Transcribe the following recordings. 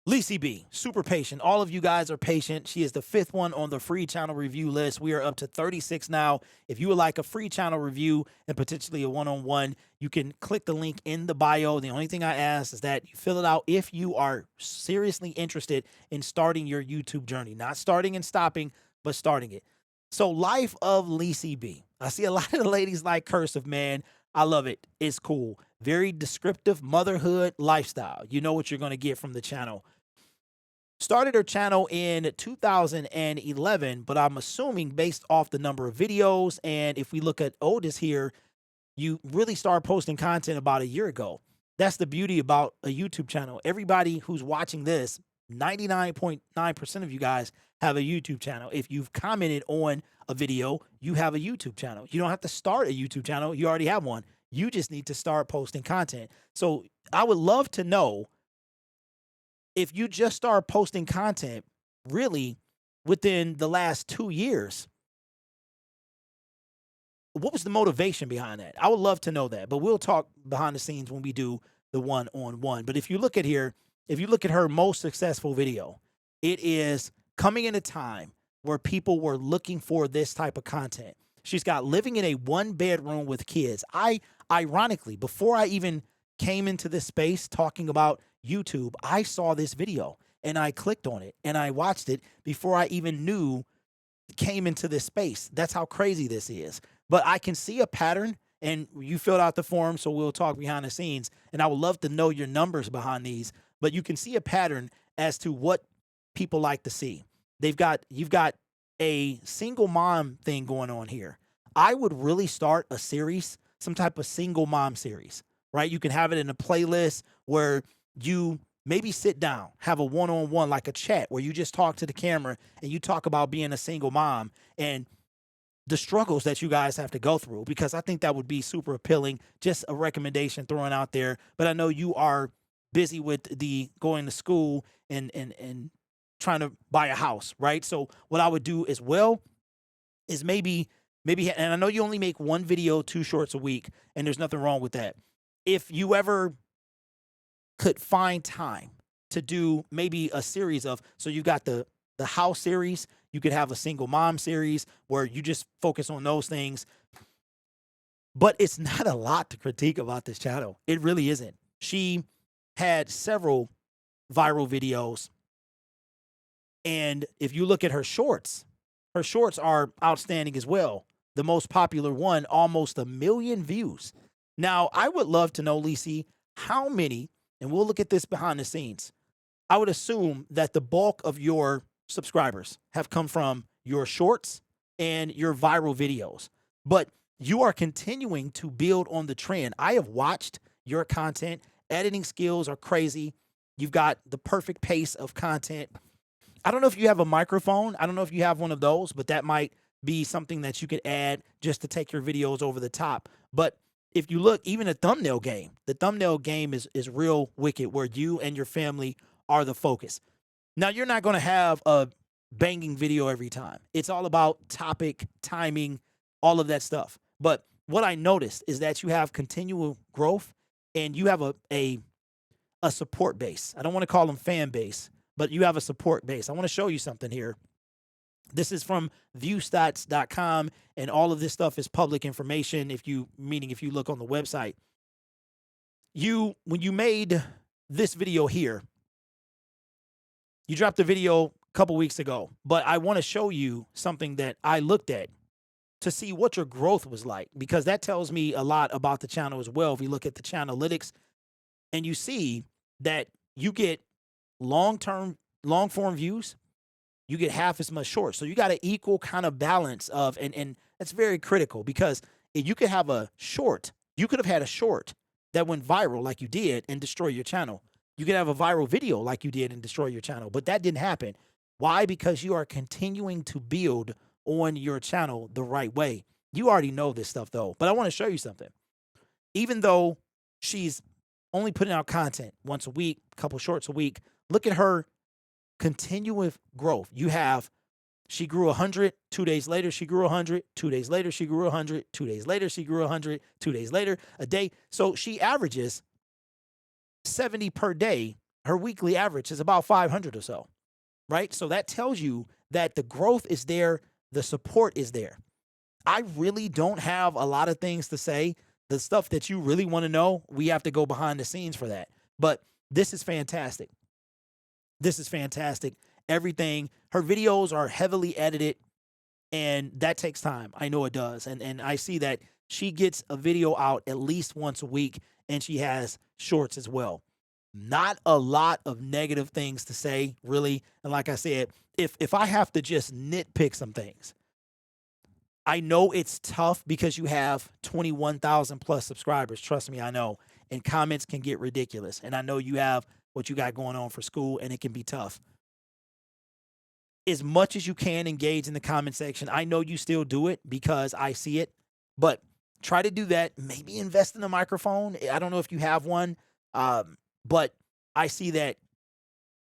Lisi B, super patient. All of you guys are patient. She is the 5th one on the free channel review list. We are up to 36 now. If you would like a free channel review and potentially a one-on-one, you can click the link in the bio. The only thing I ask is that you fill it out if you are seriously interested in starting your YouTube journey. Not starting and stopping, but starting it. So, life of Lisi B. I see a lot of the ladies like Cursive, man. I love it. It's cool. Very descriptive motherhood lifestyle. You know what you're going to get from the channel. Started her channel in 2011, but I'm assuming based off the number of videos, and if we look at oldest here, you really started posting content about a year ago. That's the beauty about a YouTube channel. Everybody who's watching this, 99.9% of you guys have a YouTube channel. If you've commented on a video, you have a YouTube channel. You don't have to start a YouTube channel. You already have one. You just need to start posting content. So I would love to know, if you just start posting content really within the last 2 years, what was the motivation behind that? I would love to know that, but we'll talk behind the scenes when we do the one-on-one. But if you look at here, if you look at her most successful video, it is coming in a time where people were looking for this type of content. She's got living in a 1-bedroom with kids. Ironically, before I even came into this space talking about YouTube, I saw this video and I clicked on it and I watched it before I even knew came into this space. That's how crazy this is. But I can see a pattern, and you filled out the form, so we'll talk behind the scenes. And I would love to know your numbers behind these, but you can see a pattern as to what people like to see. You've got a single mom thing going on here. I would really start a series, some type of single mom series, right? You can have it in a playlist where you maybe sit down, have a one-on-one, like a chat, where you just talk to the camera and you talk about being a single mom and the struggles that you guys have to go through, because I think that would be super appealing. Just a recommendation thrown out there. But I know you are busy with the going to school and trying to buy a house, right? So what I would do as well is maybe, and I know you only make 1 video, 2 shorts a week, and there's nothing wrong with that. If you ever could find time to do maybe a series of, so you've got the house series, you could have a single mom series where you just focus on those things. But it's not a lot to critique about this channel. It really isn't. She had several viral videos. And if you look at her shorts are outstanding as well. The most popular one, almost 1 million views. Now, I would love to know, Lisi, how many, and we'll look at this behind the scenes. I would assume that the bulk of your subscribers have come from your shorts and your viral videos, but you are continuing to build on the trend. I have watched your content. Editing skills are crazy. You've got the perfect pace of content. I don't know if you have a microphone. I don't know if you have one of those, but that might be something that you could add just to take your videos over the top. But if you look, even the thumbnail game is real wicked, where you and your family are the focus. Now, you're not going to have a banging video every time. It's all about topic, timing, all of that stuff. But what I noticed is that you have continual growth, and you have a support base. I don't want to call them fan base, but you have a support base. I want to show you something here. This is from viewstats.com, and all of this stuff is public information. If you look on the website, when you made this video here, you dropped a video a couple weeks ago, but I want to show you something that I looked at to see what your growth was like, because that tells me a lot about the channel as well. If you look at the channelytics, and you see that you get long form views, you get half as much short. So you got an equal kind of balance of, and that's very critical, because if you could have a short, you could have had a short that went viral like you did and destroy your channel. You could have a viral video like you did and destroy your channel, but that didn't happen. Why? Because you are continuing to build on your channel the right way. You already know this stuff though, but I want to show you something. Even though she's only putting out content once a week, a couple shorts a week, look at her continuous growth. She grew 100, 2 days later, she grew 100, 2 days later, she grew 100, 2 days later, she grew 100, 2 days later, a day. So she averages 70 per day Her weekly average is about 500 or so, right? So that tells you that the growth is there, the support is there. I really don't have a lot of things to say. The stuff that you really want to know, we have to go behind the scenes for that. But this is fantastic. This is fantastic. Everything, her videos are heavily edited, and that takes time. I know it does. And I see that she gets a video out at least once a week, and she has shorts as well. Not a lot of negative things to say, really. And like I said, if I have to just nitpick some things, I know it's tough because you have 21,000 plus subscribers. Trust me, I know. And comments can get ridiculous. And I know you have what you got going on for school, and it can be tough. As much as you can engage in the comment section, I know you still do it because I see it, but try to do that. Maybe invest in a microphone. I don't know if you have one, but I see that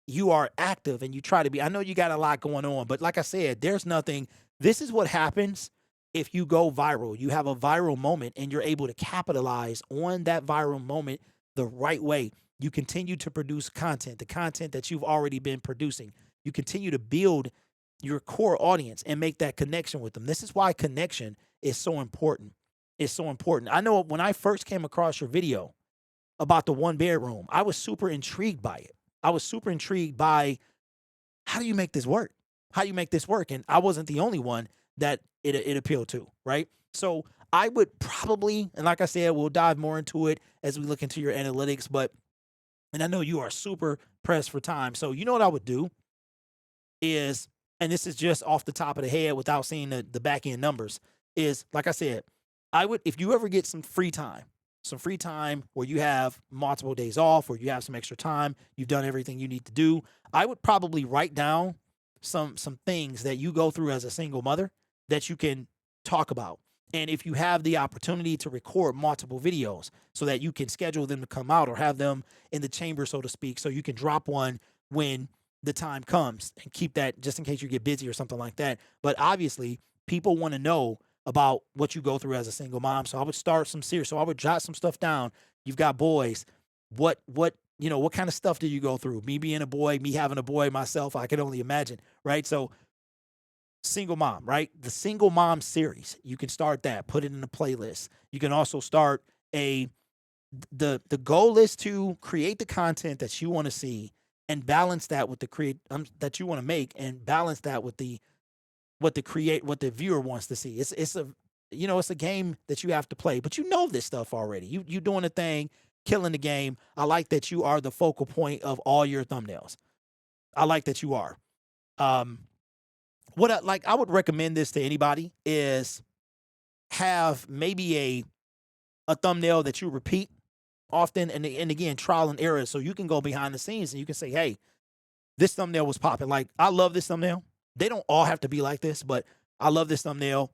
you are active and you try to be. I know you got a lot going on, but like I said, there's nothing. This is what happens if you go viral. You have a viral moment and you're able to capitalize on that viral moment the right way. You continue to produce content, the content that you've already been producing. You continue to build your core audience and make that connection with them. This is why connection is so important. It's so important. I know when I first came across your video about the one bedroom, I was super intrigued by it. I was super intrigued by, how do you make this work? How do you make this work? And I wasn't the only one that it appealed to, right? So I would probably, and like I said, we'll dive more into it as we look into your analytics, and I know you are super pressed for time. So you know what I would do is, and this is just off the top of the head without seeing the back end numbers, is like I said, I would, if you ever get some free time where you have multiple days off, or you have some extra time, you've done everything you need to do, I would probably write down some things that you go through as a single mother that you can talk about. And if you have the opportunity to record multiple videos so that you can schedule them to come out or have them in the chamber, so to speak, so you can drop one when the time comes and keep that just in case you get busy or something like that. But obviously, people want to know about what you go through as a single mom. So I would start some series. So I would jot some stuff down. You've got boys. What kind of stuff do you go through? Me being a boy, me having a boy myself, I can only imagine, right? So single mom, right? The single mom series, you can start that, put it in a playlist. You can also start the goal is to create the content that you want to see and balance that with the that you want to make, and balance that with what the viewer wants to see. It's a game that you have to play, but you know this stuff already. You doing a thing, killing the game. I like that you are the focal point of all your thumbnails. I like that you are. I would recommend this to anybody is have maybe a thumbnail that you repeat often, and again, trial and error. So you can go behind the scenes and you can say, hey, this thumbnail was popping. Like, I love this thumbnail. They don't all have to be like this, but I love this thumbnail.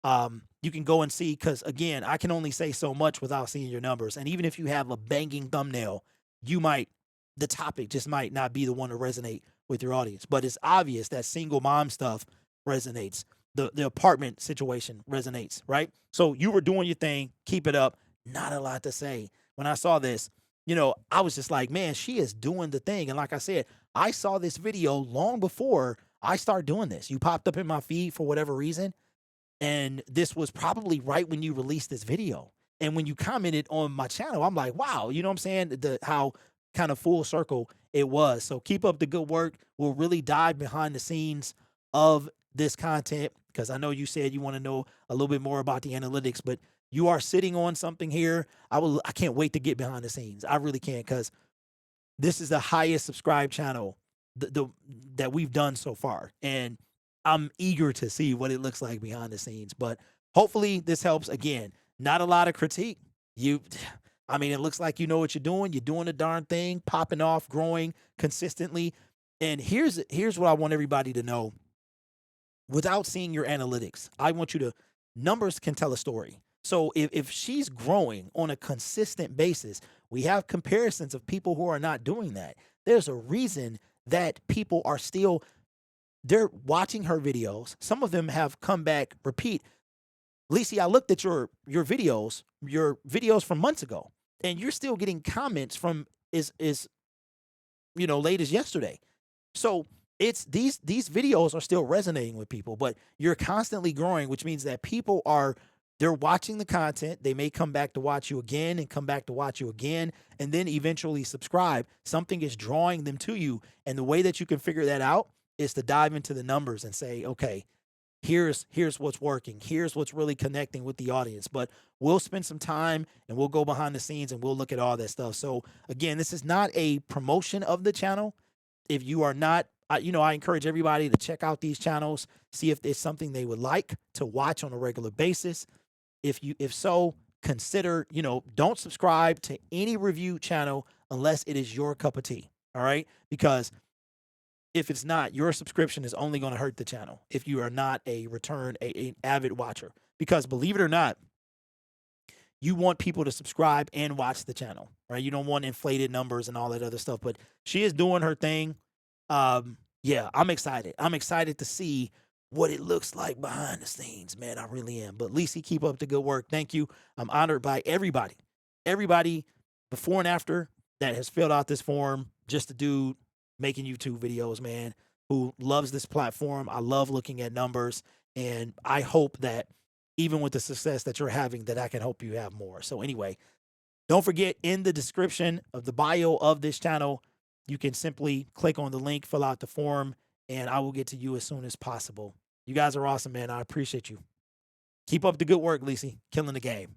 You can go and see, because again, I can only say so much without seeing your numbers. And even if you have a banging thumbnail, the topic just might not be the one to resonate with your audience. But it's obvious that single mom stuff resonates. The apartment situation resonates, right? So you were doing your thing, keep it up. Not a lot to say. When I saw this, I was just like, man, she is doing the thing. And like I said, I saw this video long before I started doing this. You popped up in my feed for whatever reason, and this was probably right when you released this video. And when you commented on my channel, I'm like, wow, you know what I'm saying? How kind of full circle it was. So keep up the good work. We'll really dive behind the scenes of this content, because I know you said you want to know a little bit more about the analytics, but you are sitting on something here. I can't wait to get behind the scenes. I really can't, because this is the highest subscribed channel that we've done so far. And I'm eager to see what it looks like behind the scenes. But hopefully this helps. Again, not a lot of critique. It looks like you know what you're doing. You're doing the darn thing, popping off, growing consistently. And here's what I want everybody to know. Without seeing your analytics, I want you to, numbers can tell a story. So if she's growing on a consistent basis, we have comparisons of people who are not doing that. There's a reason that people are still, they're watching her videos. Some of them have come back, repeat. Lacey, I looked at your videos from months ago, and you're still getting comments from, is late as yesterday. So it's these videos are still resonating with people, but you're constantly growing, which means that people they're watching the content. They may come back to watch you again and come back to watch you again and then eventually subscribe. Something is drawing them to you. And the way that you can figure that out is to dive into the numbers and say, okay, here's what's working. Here's what's really connecting with the audience. But we'll spend some time and we'll go behind the scenes and we'll look at all that stuff. So again, this is not a promotion of the channel. If you are not, I encourage everybody to check out these channels, see if there's something they would like to watch on a regular basis. If so, consider, don't subscribe to any review channel unless it is your cup of tea. All right. Because if it's not, your subscription is only going to hurt the channel if you are not an avid watcher. Because believe it or not, you want people to subscribe and watch the channel, right? You don't want inflated numbers and all that other stuff. But she is doing her thing. Yeah, I'm excited. I'm excited to see what it looks like behind the scenes, man. I really am. But Lisi, keep up the good work. Thank you. I'm honored by everybody before and after that has filled out this form. Just a dude making YouTube videos, man, who loves this platform. I love looking at numbers, and I hope that even with the success that you're having, that I can help you have more. So anyway, don't forget, in the description of the bio of this channel, you can simply click on the link, fill out the form, and I will get to you as soon as possible. You guys are awesome, man. I appreciate you. Keep up the good work, Lisi. Killing the game.